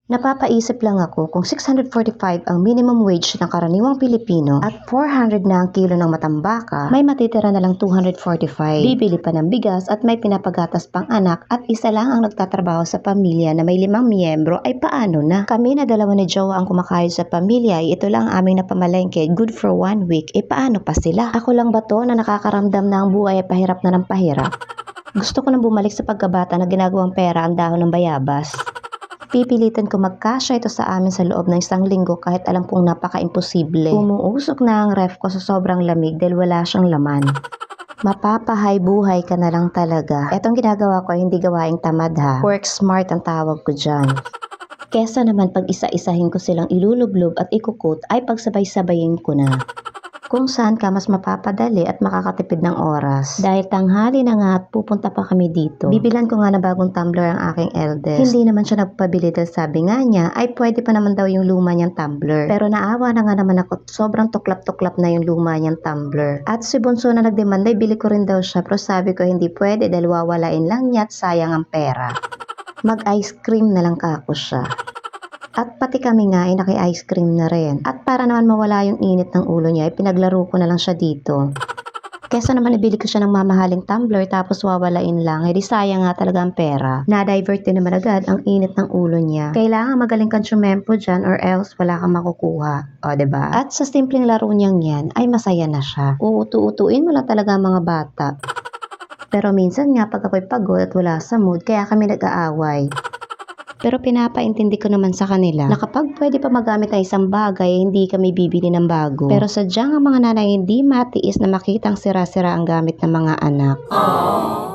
Napapaisip lang ako kung 645 ang minimum wage ng karaniwang Pilipino at 400 na ang kilo ng matambaka, may matitira na lang 245. Bibili pa ng bigas at may pinapagatas pang anak at isa lang ang nagtatrabaho sa pamilya na may 5 miyembro ay paano na? Kami na dalawa ni Jowa ang kumakayod sa pamilya ay ito lang ang aming napamalengke good for 1 week. Paano pa sila? Ako lang ba to na nakakaramdam na ang buhay ay pahirap na ng pahirap? Gusto ko nang bumalik sa pagkabata na ginagawang pera ang dahon ng bayabas. Pipilitan ko magkasya ito sa amin sa loob ng 1 linggo kahit alam kong napaka-imposible. Umuusok na ang ref ko sa sobrang lamig dahil wala siyang laman. Mapapahay buhay ka na lang talaga. Etong ginagawa ko ay hindi gawaing tamad ha. Work smart ang tawag ko dyan. Kesa naman pag isa-isahin ko silang ilulublob at ikukot ay pagsabay-sabayin ko na. Kung saan ka mas mapapadali at makakatipid ng oras. Dahil tanghali na nga at pupunta pa kami dito. Bibilan ko nga na bagong tumbler ang aking eldest. Hindi naman siya nagpabili dahil sabi nga niya ay pwede pa naman daw yung luma niyang tumbler. Pero naawa na nga naman ako at sobrang tuklap-tuklap na yung luma niyang tumbler. At si Bunso na nagdemand ay bili ko rin daw siya pero sabi ko hindi pwede dahil wawalain lang niya at sayang ang pera. Mag-ice cream na lang kako siya. At pati kami nga ay naki-ice cream na rin. At para naman mawala yung init ng ulo niya ay pinaglaro ko na lang siya dito. Kesa naman ibili ko siya ng mamahaling tumbler tapos wawalain lang, di sayang nga talaga ang pera. Na-divert din naman agad ang init ng ulo niya. Kailangan magaling kang tsumempo dyan or else wala kang makukuha. O diba? At sa simpleng laro niyang yan ay masaya na siya. Uutu-utuin mo lang talaga ang mga bata. Pero minsan nga pag ako'y pagod at wala sa mood kaya kami nag-aaway. Pero pinapaintindi ko naman sa kanila na kapag pwede pa magamit ang isang bagay, hindi kami bibili ng bago. Pero sadyang ang mga nanay hindi matiis na makitang sira-sira ang gamit ng mga anak. Aww.